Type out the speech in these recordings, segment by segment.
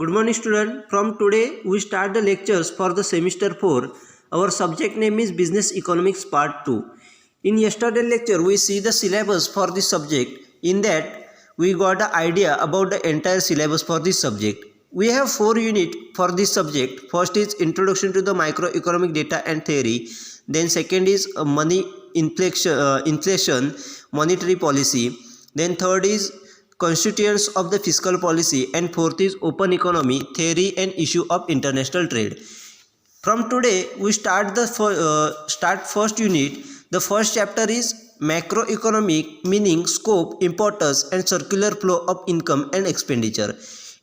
Good morning student. From today we start the lectures for the semester 4. Our subject name is Business Economics Part 2. In yesterday lecture we see the syllabus for this subject. In that we got the idea about the entire syllabus for this subject. We have 4 units for this subject. First is Introduction to the Microeconomic Data and Theory. Then second is Money Inflation, Monetary Policy. Then third is constituents of the fiscal policy, and fourth is open economy theory and issue of international trade. From today we start first unit. The first chapter is macroeconomic, meaning scope, importance and circular flow of income and expenditure.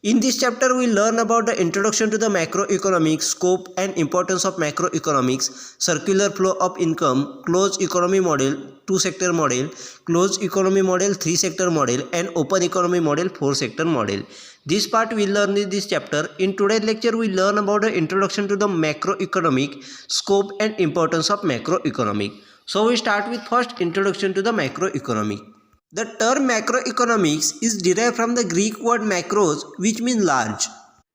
In this chapter we learn about the introduction to the macroeconomic, scope and importance of macroeconomics, circular flow of income, closed economy model, 2-sector model, closed economy model, 3-sector model and open economy model, 4-sector model. This part we learn in this chapter. In today's lecture we learn about the introduction to the macroeconomic, scope and importance of macroeconomic. So we start with first introduction to the macroeconomic. The term macroeconomics is derived from the Greek word macros, which means large.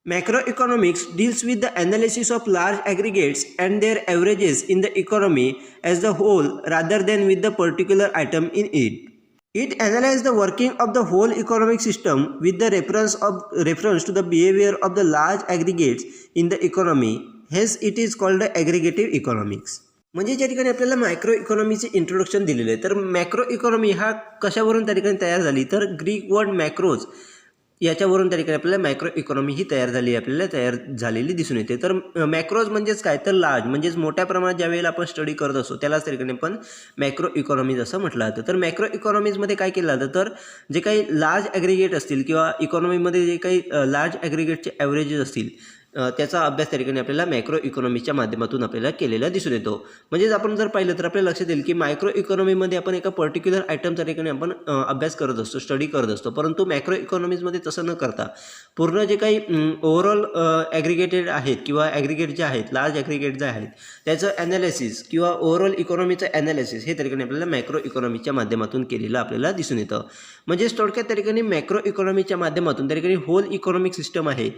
Macroeconomics deals with the analysis of large aggregates and their averages in the economy as a whole rather than with the particular item in it. It analyzes the working of the whole economic system with the reference to the behavior of the large aggregates in the economy. Hence it is called the aggregative economics. म्हणजे ज्या ठिकाणी आपल्याला micro इकॉनॉमीचे introduction दिलेले आहे, तर macro economy हा कशावरून त्या ठिकाणी तयार झाली, तर ग्रीक वर्ड मॅक्रोज याच्यावरून त्या ठिकाणी आपल्याला मायक्रो इकॉनॉमी ही तयार झालेली दिसून येते. तर मॅक्रोज म्हणजेच काय, तर लार्ज म्हणजेच मोठ्या प्रमाणात ज्या वेळेला आपण स्टडी करत असतो त्यालाच त्या ठिकाणी आपण मॅक्रो इकॉनॉमीज असं म्हटलं जातं. तर मॅक्रो इकॉनॉमीजमध्ये काय केलं जातं, तर जे काही लार्ज ॲग्रिगेट असतील किंवा इकॉनॉमीमध्ये जे काही लार्ज ॲग्रिगेटचे ॲव्हरेजेस असतील त्याचा अभ्यास त्या ठिकाणी आपल्याला मॅक्रो इकॉनॉमीच्या माध्यमातून आपल्याला केलेला दिसून येतो. म्हणजेच आपण जर पाहिलं तर आपल्याला लक्षात येईल की मायक्रो इकॉनॉमीमध्ये आपण एका पर्टिक्युलर आयटमच्या ठिकाणी आपण अभ्यास करत असतो, स्टडी करत असतो. परंतु मॅक्रो इकॉनॉमीजमध्ये तसं न करता पूर्ण जे काही ओव्हरऑल ॲग्रिगेटेड आहेत किंवा ॲग्रिगेट जे आहेत, लार्ज ॲग्रिगेट जे आहेत त्याचं ॲनालिसिस किंवा ओव्हरऑल इकॉनॉमीचं ॲनालिसिस हे त्या ठिकाणी आपल्याला मॅक्रो इकॉनॉमीच्या माध्यमातून केलेलं आपल्याला दिसून येतं. म्हणजेच थोडक्यात त्या ठिकाणी मॅक्रो इकॉनॉमीच्या माध्यमातून त्या ठिकाणी होल इकॉनॉमिक सिस्टम आहे,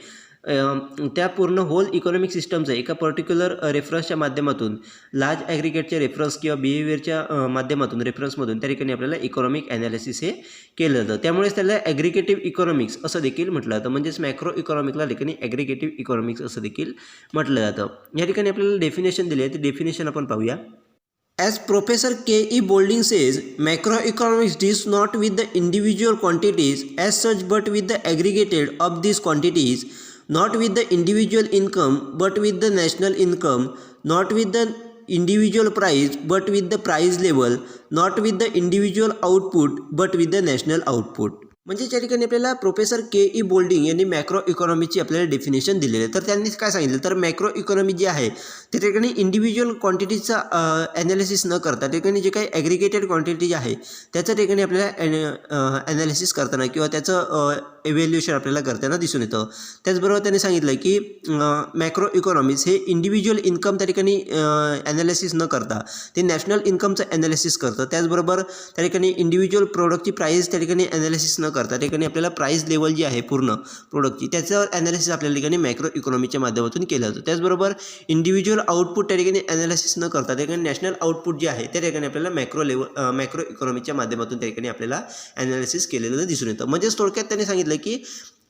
त्या पूर्ण होल इकॉनॉमिक सिस्टमचं एका पर्टिक्युलर रेफरन्सच्या माध्यमातून लार्ज ॲग्रिगेटच्या रेफरन्स किंवा बिहेवियरच्या माध्यमातून रेफरन्समधून त्या ठिकाणी आपल्याला इकॉनॉमिक ॲनालिसिस हे केलं जातं. त्यामुळेच त्याला ॲग्रिगेटिव्ह इकॉनॉमिक्स असं देखील म्हटलं जातं. म्हणजेच मॅक्रो इकॉनॉमिकला ठिकाणी ॲग्रिगेटिव्ह इकॉनॉमिक्स असं देखील म्हटलं जातं. या ठिकाणी आपल्याला डेफिनेशन दिली आहे, ते डेफिनेशन आपण पाहूया. As Professor K.E. Boulding says, macroeconomics deals not with the individual quantities as such but with the aggregated of these quantities, not with the individual income but with the national income, not with the individual price but with the price level, not with the individual output but with the national output. म्हणजे त्या ठिकाणी आपल्याला professor के.ई. Boulding यांनी macro इकॉनॉमीची आपल्याला definition दिलेली आहे. तर त्यांनी काय सांगितलं, तर मॅक्रो इकॉनॉमी जी आहे त्या ठिकाणी इंडिव्हिज्युअल क्वांटिटीचा ॲनालिसिस न करता ठिकाणी जे काही ॲग्रिगेटेड क्वांटिटी आहे त्याच्या ठिकाणी आपल्याला ॲनालिसिस करताना किंवा त्याचं इव्हॅल्युएशन आपल्याला करताना दिसून येतं. त्याचबरोबर त्यांनी सांगितलं की मॅक्रो इकॉनॉमीज हे इंडिव्हिज्युअल इन्कम त्या ठिकाणी ॲनालिसिस न करता ते नॅशनल इन्कमचं ॲनालिसिस करतं. त्याचबरोबर त्या ठिकाणी इंडिव्हिज्युअल प्रोडक्टची प्राईस त्या ठिकाणी ॲनालिसिस न करता ठिकाणी आपल्याला प्राईस लेवल जी आहे पूर्ण प्रोडक्टची त्याचं ॲनालिसिस आपल्याला ठिकाणी मॅक्रो इकॉनॉमीच्या माध्यमातून केलं जातं. त्याचबरोबर इंडिव्हिज्युअल आउटपुट त्या ठिकाणी ॲनालिसिस न करता त्या ठिकाणी नॅशनल आउटपुट जे आहे त्या ठिकाणी आपल्याला मॅक्रो इकॉनॉमीच्या माध्यमातून त्या ठिकाणी आपल्याला ॲनालिसिस केलेलं दिसून येतं. म्हणजेच थोडक्यात त्यांनी सांगितलं की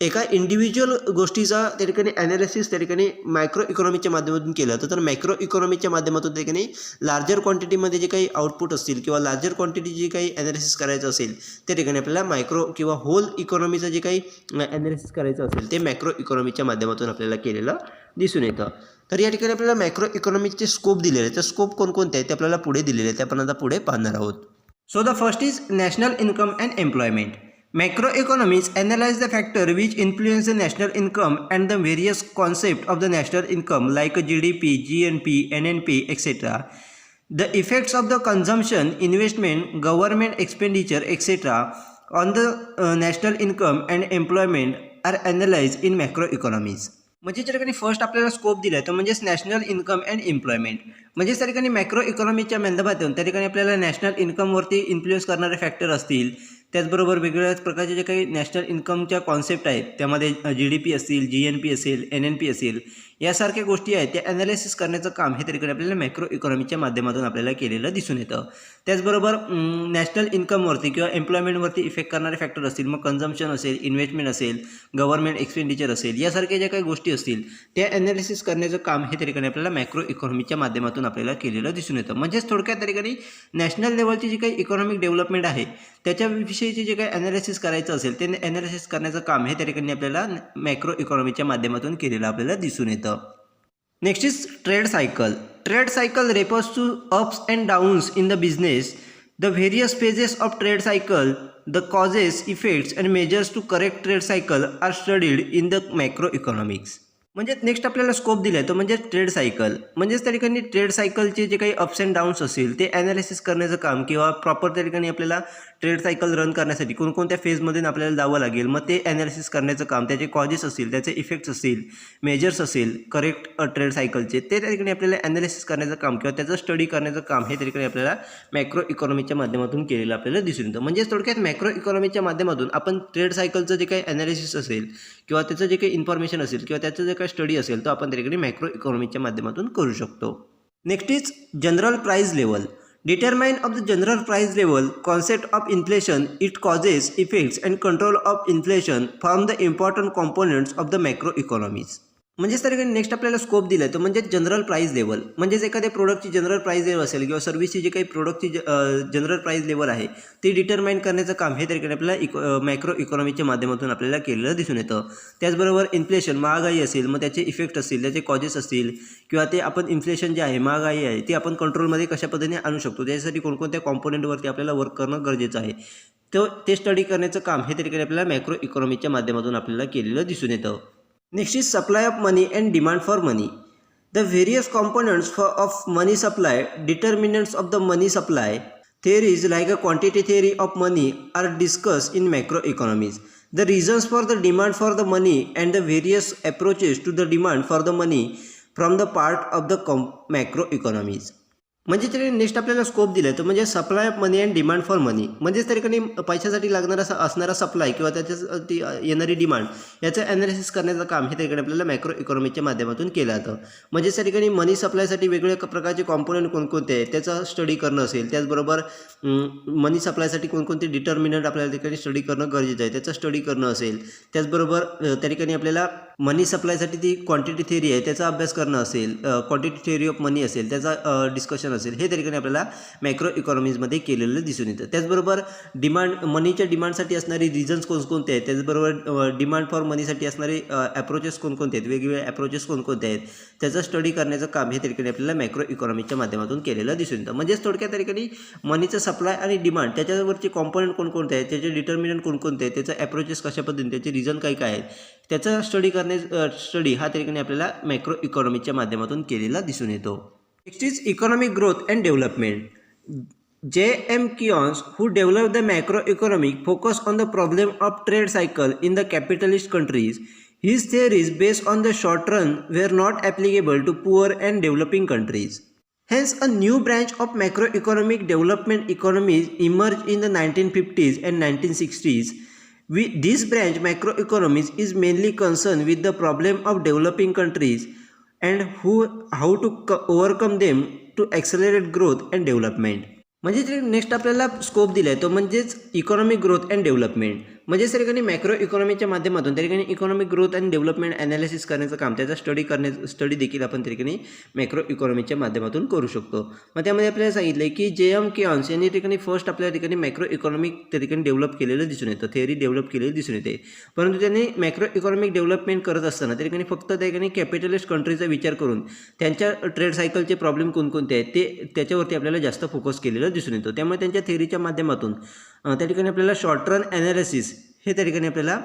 एका इंडिव्हिज्युअल गोष्टीचा त्या ठिकाणी ॲनालिसिस त्या ठिकाणी मायक्रो इकॉनॉमीच्या माध्यमातून केलं जातं. तर मॅक्रो इकॉनॉमीच्या माध्यमातून त्या ठिकाणी लार्जर क्वांटिटीमध्ये जे काही आउटपुट असतील किंवा लार्जर क्वांटिटी जी काही ॲनालिसिस करायचं असेल त्या ठिकाणी आपल्याला मायक्रो किंवा होल इकॉनॉमीचं जे काही ॲनालिसिस करायचं असेल ते मॅक्रो इकॉनॉमीच्या माध्यमातून आपल्याला केलेलं दिसून येतं. तर या ठिकाणी आपल्याला मॅक्रो इकॉनॉमीचे स्कोप दिलेले आहेत. तर स्कोप कोणकोणते आहेत ते आपल्याला पुढे दिलेले आहेत, ते आपण आता पुढे पाहणार आहोत. So the first is national income and employment. Macroeconomics analyze the factor which influence the national income and the various concepts of the national income like GDP, GNP, NNP, etc. The effects of the consumption, investment, government expenditure, etc. on the national income and employment are analyzed in macroeconomics. म्हणजे त्या ठिकाणी first आपल्याला scope दिला आहे तो म्हणजेच national income and employment. म्हणजेच त्या ठिकाणी मॅक्रो इकॉनॉमीच्या माध्यमातून त्या ठिकाणी आपल्याला नॅशनल इन्कमवरती इन्फ्लुएन्स करणारे फॅक्टर असतील, त्याचबरोबर वेगवेगळ्या प्रकारचे जे काही नॅशनल इन्कमच्या कॉन्सेप्ट आहेत त्यामध्ये GDP असेल, GNP असेल, NNP असेल, यासारख्या गोष्टी आहेत त्या ॲनालिसिस करण्याचं काम हे तरीकडे आपल्याला मॅक्रो इकॉनॉमीच्या माध्यमातून आपल्याला केलेलं दिसून येतं. त्याचबरोबर नॅशनल इन्कमवरती किंवा एम्प्लॉयमेंटवरती इफेक्ट करणारे फॅक्टर असतील, मग कन्झम्पशन असेल, इन्व्हेस्टमेंट असेल, गव्हर्नमेंट एक्सपेंडिचर असेल, यासारख्या ज्या काही गोष्टी असतील त्या ॲनालिसिस करण्याचं काम हे तरीकडे आपल्याला मॅक्रो इकॉनॉमीच्या माध्यमातून आपल्याला केलेलं दिसून येतं. म्हणजेच थोडक्यात तरीकडे नॅशनल लेवलची जी काही इकॉनॉमिक डेव्हलपमेंट आहे त्याच्याविषयीचे जे काही ॲनालिसिस करायचं असेल ते ॲनालिसिस करण्याचं काम हे त्या ठिकाणी आपल्याला मॅक्रो इकॉनॉमीच्या माध्यमातून केलेलं आपल्याला दिसून येतं. Next is trade cycle. Trade cycle refers to ups and downs in the business. The various phases of trade cycle, the causes, effects and measures to correct trade cycle are studied in the macroeconomics. म्हणजे next आपल्याला scope दिला आहे तो म्हणजे trade cycle. म्हणजेच त्या ठिकाणी trade सायकलचे जे काही अप्स अँड डाऊन्स असतील ते ॲनालिसिस करण्याचं काम किंवा प्रॉपर त्या ठिकाणी आपल्याला ट्रेड सायकल रन करण्यासाठी कोणकोणत्या फेजमधून आपल्याला जावं लागेल, मग ते ॲनालिसिस करण्याचं काम, त्याचे कॉजेस असतील, त्याचे इफेक्ट्स असतील, मेजर्स असेल करेक्ट ट्रेड सायकलचे, ते त्या ठिकाणी आपल्याला ॲनालिसिस करण्याचं काम किंवा त्याचं स्टडी करण्याचं काम हे त्या ठिकाणी आपल्याला मॅक्रो इकॉनॉमीच्या माध्यमातून केलेलं आपल्याला दिसून येतं. म्हणजेच थोडक्यात मॅक्रो इकॉनॉमीच्या माध्यमातून आपण ट्रेड सायकलचं जे काही ॲनालिसिस असेल किंवा त्याचं जे काही इन्फॉर्मेशन असेल किंवा त्याचं जे काही स्टडी असेल तो आपण त्या ठिकाणी मॅक्रो इकॉनॉमीच्या माध्यमातून करू शकतो. Next is general price level. Determine of the general price level, concept of inflation, its causes, effects and control of inflation form the important components of the macroeconomies. म्हणजेच त्या ठिकाणी नेक्स्ट आपल्याला स्कोप दिला आहे तो म्हणजे जनरल प्राईस लेवल. म्हणजेच एखाद्या प्रोडक्टची जनरल प्राईस लेवल असेल किंवा सर्व्हिसची जी काही प्रोडक्टची जनरल प्राईस लेवल आहे ती डिटरमाइन करण्याचं काम हे त्या ठिकाणी आपल्याला मॅक्रो इकॉनॉमीच्या माध्यमातून आपल्याला केलेलं दिसून येतं. त्याचबरोबर इन्फ्लेशन, महागाई असेल, मग त्याचे इफेक्ट असतील, त्याचे कॉजेस असतील किंवा ते आपण इन्फ्लेशन जे आहे, महागाई आहे, ती आपण कंट्रोलमध्ये कशा पद्धतीने आणू शकतो, त्यासाठी कोणकोणत्या कॉम्पोनंटवरती आपल्याला वर्क करणं गरजेचं आहे, ते स्टडी करण्याचं काम हे त्या ठिकाणी आपल्याला मॅक्रो इकॉनॉमीच्या माध्यमातून आपल्याला केलेलं दिसून येतं. Next is supply of money and demand for money. The various components of money supply, determinants of the money supply theories like a quantity theory of money are discussed in macroeconomics. The reasons for the demand for the money and the various approaches to the demand for the money from the part of the macroeconomics. म्हणजे तरी next आपल्याला scope दिला आहे तो म्हणजे supply of money and demand for money. म्हणजेच त्या ठिकाणी पैशासाठी लागणारा असणारा सप्लाय किंवा त्याच्यासाठी येणारी डिमांड याचं ॲनालिसिस करण्याचं काम हे ठिकाणी आपल्याला मॅक्रो इकॉनॉमीच्या माध्यमातून केलं जातं. म्हणजेच त्या ठिकाणी मनी सप्लायसाठी वेगवेगळ्या प्रकारचे कॉम्पोनंट कोणकोणते आहेत त्याचा स्टडी करणं असेल, त्याचबरोबर मनी सप्लायसाठी कोणकोणते डिटर्मिनंट आपल्याला ठिकाणी स्टडी करणं गरजेचं आहे त्याचं स्टडी करणं असेल, त्याचबरोबर त्या ठिकाणी आपल्याला मनी सप्लायसाठी ती क्वांटिटी थिअरी आहे त्याचा अभ्यास करणं असेल, क्वांटिटी थिअरी ऑफ मनी असेल त्याचा डिस्कशन असेल, हे त्या ठिकाणी आपल्याला मॅक्रो इकॉनॉमीजमध्ये केलेलं दिसून येतं. त्याचबरोबर मनीच्या डिमांडसाठी असणारी रिझन्स कोणकोणते आहेत, त्याचबरोबर डिमांड फॉर मनीसाठी असणारे ॲप्रोचेस कोणकोणते आहेत, वेगवेगळे ॲप्रोचेस कोणकोणते आहेत त्याचं स्टडी करण्याचं काम हे त्या ठिकाणी आपल्याला मॅक्रो इकॉनॉमीच्या माध्यमातून केलेलं दिसून येतं. म्हणजेच थोडक्यात त्या ठिकाणी मनीचं सप्लाय आणि डिमांड त्याच्यावरचे कॉम्पोनंट कोणकोणते आहेत, त्याचे डिटर्मिनंट कोणकोणते आहेत, त्याचं ॲप्रोचेस कशा पद्धतीने, त्याचे रिझन काय काय आहेत त्याचा स्टडी हा त्या ठिकाणी आपल्याला मॅक्रो इकॉनॉमीच्या माध्यमातून केलेला दिसून येतो. Next is economic growth and development. J.M. Keynes, who developed the macroeconomic, focus on the problem of trade cycle in the capitalist countries. His theories based on the short run were not applicable to poor and developing countries. Hence, a new branch of macroeconomic development economies emerged in the 1950s and 1960s. This branch, macroeconomics, is mainly concerned with the problem of developing countries and how to overcome them to accelerate growth and development. म्हणजे next आपल्याला scope दिला आहे तो म्हणजेच economic growth and development. म्हणजेच त्या ठिकाणी macro इकॉनॉमीच्या माध्यमातून त्या ठिकाणी economic growth and development analysis करण्याचं काम, त्याचा स्टडी देखील आपण त्या ठिकाणी मॅक्रो इकॉनॉमीच्या माध्यमातून करू शकतो. मग त्यामध्ये आपल्याला सांगितलं आहे की J.M. Keynes यांनी ठिकाणी फर्स्ट आपल्या ठिकाणी मॅक्रो इकॉनॉमिक त्या ठिकाणी डेव्हलप केलेलं दिसून येतं, थिअरी डेव्हलप केलेली दिसून येते. परंतु त्यांनी मॅक्रो इकॉनॉमिक डेव्हलपमेंट करत असताना त्या ठिकाणी फक्त त्या ठिकाणी कॅपिटलिस्ट कंट्रीचा विचार करून त्यांच्या ट्रेड सायकलचे प्रॉब्लेम कोणकोणते आहेत ते त्याच्यावरती आपल्याला जास्त फोकस केलेलं दिसून येतो. त्यामुळे त्यांच्या थिअरीच्या माध्यमातून त्या ठिकाणी आपल्याला शॉर्ट रन ॲनालिसिस हे त्या ठिकाणी आपल्याला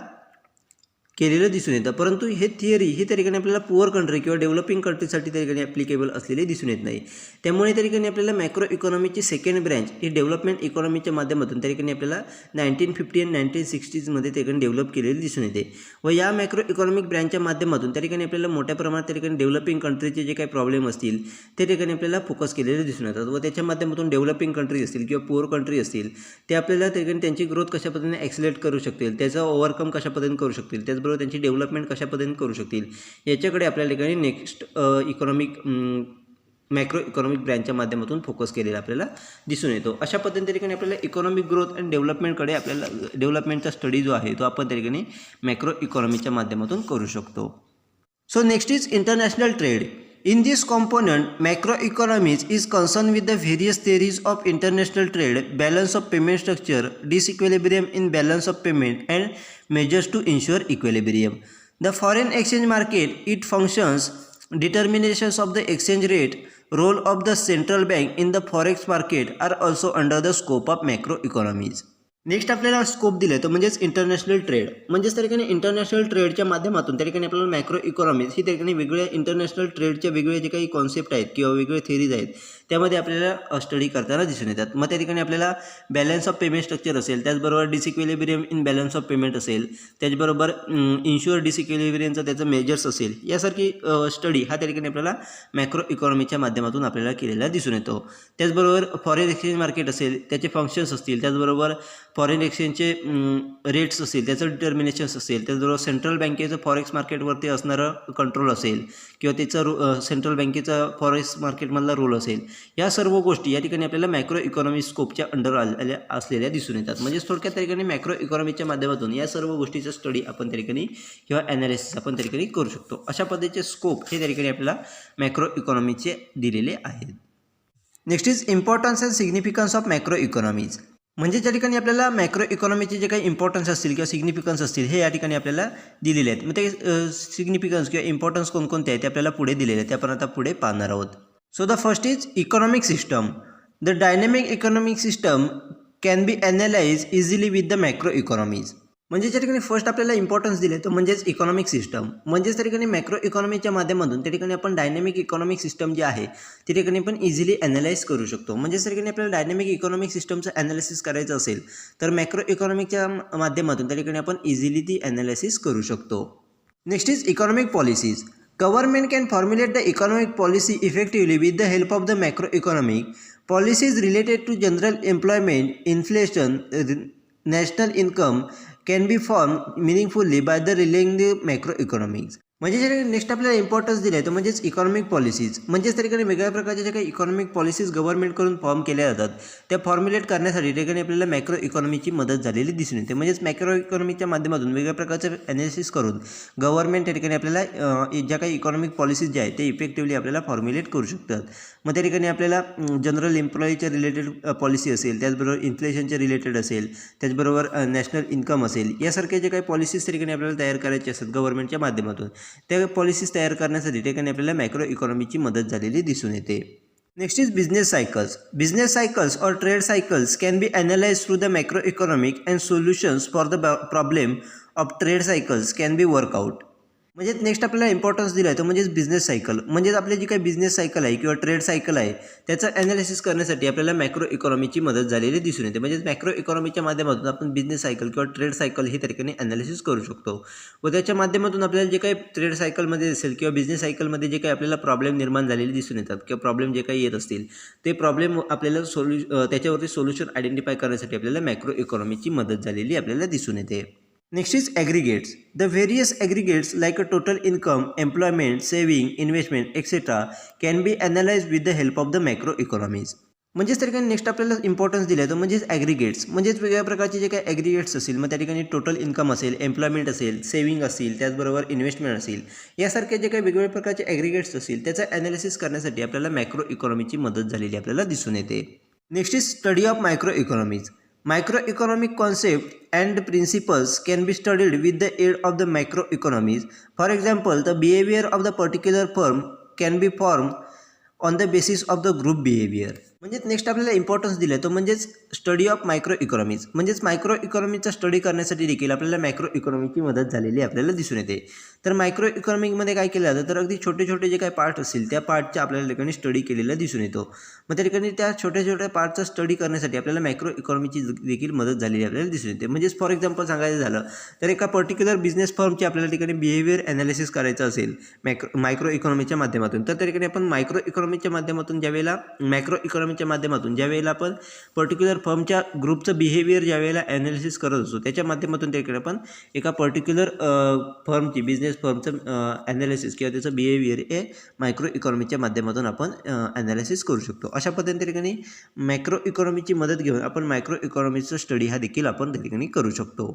केलेलं दिसून येतं. परंतु हे थिअरी ही त्या ठिकाणी आपल्याला पुअर कंट्री किंवा डेव्हलपिंग कंट्रीसाठी त्या ठिकाणी ॲप्लिकेबल असलेली दिसून येत नाही. त्यामुळे त्या ठिकाणी आपल्याला मॅक्रो इकॉनॉमीची सेकंड ब्रँच ही डेव्हलपमेंट इकॉनॉमीच्या माध्यमातून त्या ठिकाणी आपल्याला 1950 आणि 1960मध्ये त्या ठिकाणी डेव्हलप केलेली दिसून येते. व या मॅक्रो इकॉनॉमिक ब्रँचच्या माध्यमातून त्या ठिकाणी आपल्याला मोठ्या प्रमाणात त्या ठिकाणी डेव्हलपिंग कंट्रीचे जे काही प्रॉब्लेम असतील त्या ठिकाणी आपल्याला फोकस केलेले दिसून येतात व त्याच्या माध्यमातून डेव्हलपिंग कंट्री असतील किंवा पुअर कंट्री असतील ते आपल्याला त्या ठिकाणी त्यांची ग्रोथ कशा पद्धतीने ॲक्सिलेट करू शकतील, त्याचा ओव्हरकम कशा पद्धतीने करू शकतील, त्याचबरोबर त्यांची डेव्हलपमेंट कशा पद्धतीने करू शकतील याच्याकडे आपल्या ठिकाणी नेक्स्ट मॅक्रो इकॉनॉमिक ब्रँचच्या माध्यमातून फोकस केलेला आपल्याला दिसून येतो. अशा पद्धतीने त्या ठिकाणी आपल्याला इकॉनॉमिक ग्रोथ आणि डेव्हलपमेंटकडे आपल्याला डेव्हलपमेंटचा स्टडी जो आहे तो आपण त्या ठिकाणी मॅक्रो इकॉनॉमीच्या माध्यमातून करू शकतो. So next is international trade. In this component, macroeconomics is concerned with the various theories of international trade, balance of payment structure, disequilibrium in balance of payment, and measures to ensure equilibrium. The foreign exchange market, it functions, determinations of the exchange rate, role of the central bank in the forex market are also under the scope of macroeconomics. Next आपल्याला scope दिलं आहे तो म्हणजेच international trade. म्हणजेच त्या ठिकाणी international ट्रेडच्या माध्यमातून त्या ठिकाणी आपल्याला मॅक्रो इकॉनॉमिक्स ही त्या ठिकाणी वेगवेगळ्या इंटरनॅशनल ट्रेडच्या वेगवेगळे जे काही कॉन्सेप्ट आहेत किंवा वेगवेगळे थिअरीज आहेत त्यामध्ये आपल्याला स्टडी करताना दिसून येतात. मग त्या ठिकाणी आपल्याला बॅलन्स ऑफ पेमेंट स्ट्रक्चर असेल, त्याचबरोबर डिसिक्विलिब्रियम इन बॅलन्स ऑफ पेमेंट असेल, त्याचबरोबर इन्शुअर डिसिक्विलिब्रियमचं त्याचं मेजर्स असेल, यासारखी स्टडी हा त्या ठिकाणी आपल्याला मॅक्रो इकॉनॉमीच्या माध्यमातून आपल्याला केलेला दिसून येतो. त्याचबरोबर फॉरेन एक्सचेंज मार्केट असेल, त्याचे फंक्शन्स असतील, त्याचबरोबर फॉरेन एक्सचेंजचे रेट्स असेल, त्याचं डिटर्मिनेशन्स असेल, त्याचबरोबर सेंट्रल बँकेचं फॉरेक्स मार्केटवरती असणारं कंट्रोल असेल किंवा त्याचा सेंट्रल बँकेचा फॉरेक्स मार्केटमधला रोल असेल, या सर्व गोष्टी या ठिकाणी आपल्याला मॅक्रो इकॉनॉमी स्कोपच्या अंडर आलेल्या असलेल्या दिसून येतात. म्हणजे थोडक्यात त्या ठिकाणी मॅक्रो इकॉनॉमीच्या माध्यमातून या सर्व गोष्टीचा स्टडी आपण त्या ठिकाणी किंवा ॲनालिसिस आपण त्या ठिकाणी करू शकतो. अशा पद्धतीचे स्कोप हे त्या ठिकाणी आपल्याला मॅक्रो इकॉनॉमीचे दिलेले आहेत. Next is importance and significance of macro economies. म्हणजे त्या ठिकाणी आपल्याला मॅक्रो इकॉनॉमीचे जे काही इम्पॉर्टन्स असतील किंवा सिग्निफिकन्स असतील हे या ठिकाणी आपल्याला दिलेले आहेत. मग ते सिग्निफिकन्स किंवा इम्पॉर्टन्स कोणकोणते आहेत ते आपल्याला पुढे दिलेले आहेत, ते आपण आता पुढे पाहणार आहोत. So the first is economic system. The dynamic economic system can be analyzed easily with the macroeconomies. म्हणजे त्या ठिकाणी फर्स्ट आपल्याला इम्पॉर्टन्स दिले तर म्हणजेच इकॉनॉमिक सिस्टम. म्हणजेच त्या ठिकाणी मॅक्रो इकॉनॉमीच्या माध्यमातून त्या ठिकाणी आपण डायनॅमिक इकॉनॉमिक सिस्टम जे आहे त्या ठिकाणी आपण इझिली ॲनालाइज करू शकतो. म्हणजेच त्या ठिकाणी आपल्याला डायनॅमिक इकॉनॉमिक सिस्टमचं ॲनालिसिस करायचं असेल तर मॅक्रो इकॉनॉमिकच्या माध्यमातून त्या ठिकाणी आपण इझिली ती ॲनालिसिस करू शकतो. Next is economic policies. Government can formulate the economic policy effectively with the help of the macroeconomic policies related to general employment, inflation, national income can be formed meaningfully by the relying the macroeconomics. म्हणजे next आपल्याला importance दिलं आहे तर म्हणजेच economic policies. म्हणजेच त्या ठिकाणी वेगळ्या प्रकारच्या ज्या काही इकॉनॉमिक पॉलिसीज गव्हर्नमेंटकडून फॉर्म केल्या जातात त्या फॉर्म्युलेट करण्यासाठी त्या ठिकाणी आपल्याला मॅक्रो इकॉनॉमीची मदत झालेली दिसून येते. म्हणजेच मॅक्रो इकॉनॉमीच्या माध्यमातून वेगळ्या प्रकारचं ॲनालिसिस करून गव्हर्नमेंट त्या ठिकाणी आपल्याला ज्या काही इकॉनॉमिक पॉलिसीज ज्या आहेत ते इफेक्टिव्हली आपल्याला फॉर्म्युलेट करू शकतात. मग त्या ठिकाणी आपल्याला जनरल एम्प्लॉईच्या रिलेटेड पॉलिसी असेल, त्याचबरोबर इन्फ्लेशनच्या रिलेटेड असेल, त्याचबरोबर नॅशनल इन्कम असेल, यासारखे जे काही पॉलिसीज त्या ठिकाणी आपल्याला तयार करायचे असतात गव्हर्नमेंटच्या माध्यमातून त्या पॉलिसीज तयार करण्यासाठी ठिकाणी आपल्याला मॅक्रो इकॉनॉमीची मदत झालेली दिसून येते. Next is business cycles. Business cycles or trade cycles can be analyse through the macro economic and solutions for the problem of trade cycles can be work out. म्हणजे नेक्स्ट आपल्याला इम्पॉर्टन्स दिला आहे तो म्हणजेच बिझनेस सायकल. म्हणजेच आपली जी काही business cycle आहे किंवा ट्रेड सायकल आहे त्याचं ॲनालिसिस करण्यासाठी आपल्याला मॅक्रो इकॉनॉमीची मदत झालेली दिसून येते. म्हणजेच मॅक्रो इकॉनॉमीच्या माध्यमातून आपण बिझनेस सायकल किंवा ट्रेड सायकल ही त्या ठिकाणी ॲनालिसिस करू शकतो व त्याच्या माध्यमातून आपल्याला जे काही ट्रेड सायकलमध्ये असेल किंवा बिझनेस सायकलमध्ये जे काही आपल्याला प्रॉब्लेम निर्माण झालेले दिसून येतात किंवा प्रॉब्लेम जे काही येत असतील ते प्रॉब्लेम आपल्याला त्याच्यावरती सोल्युशन आयडेंटिफाय करण्यासाठी आपल्याला मॅक्रो इकॉनॉमीची मदत झालेली आपल्याला दिसून येते. Next is aggregates. The various aggregates like a total income, employment, saving, investment, etc. can be analyzed with the help of the macroeconomies. म्हणजेच त्या ठिकाणी नेक्स्ट आपल्याला इम्पॉर्टन्स दिलं आहे तर म्हणजेच ॲग्रिगेट्स. म्हणजेच वेगळ्या प्रकारचे जे काही ॲग्रिगेट्स असतील मग त्या ठिकाणी टोटल इन्कम असेल, एम्प्लॉयमेंट असेल, सेविंग असेल, त्याचबरोबर इन्व्हेस्टमेंट असेल, यासारखे जे काही वेगवेगळ्या प्रकारचे ॲग्रिगेट्स असतील त्याचं ॲनालिसिस करण्यासाठी आपल्याला मॅक्रो इकॉनॉमीची मदत झालेली आपल्याला दिसून येते. Next is study of micro economies. Microeconomic concepts and principles can be studied with the aid of the macroeconomies. For example, the behavior of the particular firm can be formed on the basis of the group behavior. म्हणजेच next आपल्याला importance दिलं आहे तो म्हणजेच study of micro economies. म्हणजेच micro इकॉनॉमीचा study करण्यासाठी देखील आपल्याला मॅक्रो इकॉनॉमीची मदत झालेली आपल्याला दिसून येते. तर मायक्रो इकॉनॉमिकमध्ये काय केलं जातं तर अगदी छोटे छोटे जे काही पार्ट असतील त्या पार्टच्या आपल्याला ठिकाणी स्टडी केलेला दिसून येतो. मग त्या ठिकाणी त्या छोट्या छोट्या पार्टचा स्टडी करण्यासाठी आपल्याला मायक्रो इकॉनॉमीची देखील मदत झालेली आपल्याला दिसून येते. म्हणजेच फॉर एक्झाम्पल सांगायचं झालं तर एका पर्टिक्युलर बिझनेस फर्मची आपल्याला ठिकाणी बिहेवियर ॲनालिसिस करायचं असेल मायक्रो इकॉनॉमीच्या माध्यमातून, तर त्या ठिकाणी आपण मायक्रो इकॉनॉमीच्या माध्यमातून ज्यावेळेला मॅक्रो इकॉनॉमीच्या माध्यमातून ज्यावेळेला आपण पर्टिक्युलर फर्मच्या ग्रुपचं बिहेवियर ज्यावेळेला ॲनालिसिस करत असतो त्याच्या माध्यमातून त्या ठिकाणी आपण एका पर्टिक्युलर फर्मची बिझनेस फर्मचं ॲनालिसिस किंवा त्याचं बिहेवियर हे मायक्रो इकॉनॉमीच्या माध्यमातून आपण ॲनालिसिस करू शकतो. अशा पद्धतीने त्या ठिकाणी मॅक्रो इकॉनॉमीची मदत घेऊन आपण मायक्रो इकॉनॉमीचा स्टडी हा देखील आपण त्या ठिकाणी करू शकतो.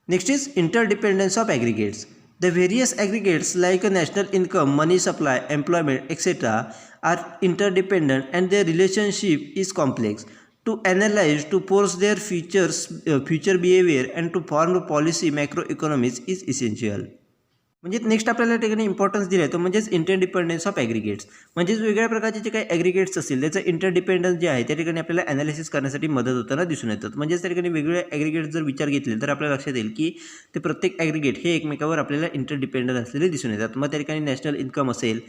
Next is interdependence of aggregates. The various aggregates like a national income, money supply, employment, etc. are interdependent and their relationship is complex. To analyze, to force their future behavior and to form a policy, macroeconomics is essential. म्हणजे next आपल्याला ठिकाणी importance दिलं आहे तो म्हणजेच interdependence of ॲग्रिगेट्स. म्हणजेच वेगळ्या प्रकारचे जे काही ॲग्रिगेट्स असतील त्याचं इंटरडिपेंडन्स जे आहे त्या ठिकाणी आपल्याला ॲनालिसिस करण्यासाठी मदत होताना दिसून येतात. म्हणजेच त्या ठिकाणी वेगवेगळे ॲग्रिगेट्स जर विचार घेतले तर आपल्याला लक्षात येईल की ते प्रत्येक ॲग्रिगेट हे एकमेकावर आपल्याला इंटरडिपेंडंट असलेले दिसून येतात. मग त्या ठिकाणी नॅशनल इन्कम असेल,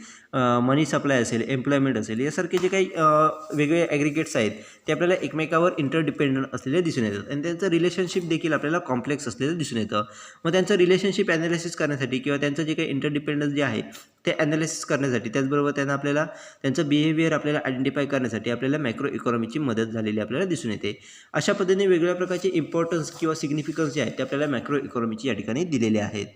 मनी सप्लाय असेल, एम्प्लॉयमेंट असेल, यासारखे जे काही वेगळे ॲग्रिगेट्स आहेत ते आपल्याला एकमेकावर इंटरडिपेंडंट असलेले दिसून येतात आणि त्यांचं रिलेशनशिप देखील आपल्याला कॉम्प्लेक्स असलेलं दिसून येतं. मग त्यांचं रिलेशनशिप ॲनालिसिस करण्यासाठी किंवा त्यांचं जे काही इंटरडिपेंडन्स जे आहे ते ॲनालिसिस करण्यासाठी, त्याचबरोबर त्यांना आपल्याला त्यांचं बिहेवियर आपल्याला आयडेंटिफाय करण्यासाठी आपल्याला मॅक्रो इकॉनॉमीची मदत झालेली आपल्याला दिसून येते. अशा पद्धतीने वेगवेगळ्या प्रकारचे इम्पॉर्टन्स किंवा सिग्निफिकन्स जे आहेत ते आपल्याला मॅक्रो इकॉनॉमीची या ठिकाणी दिलेले आहेत.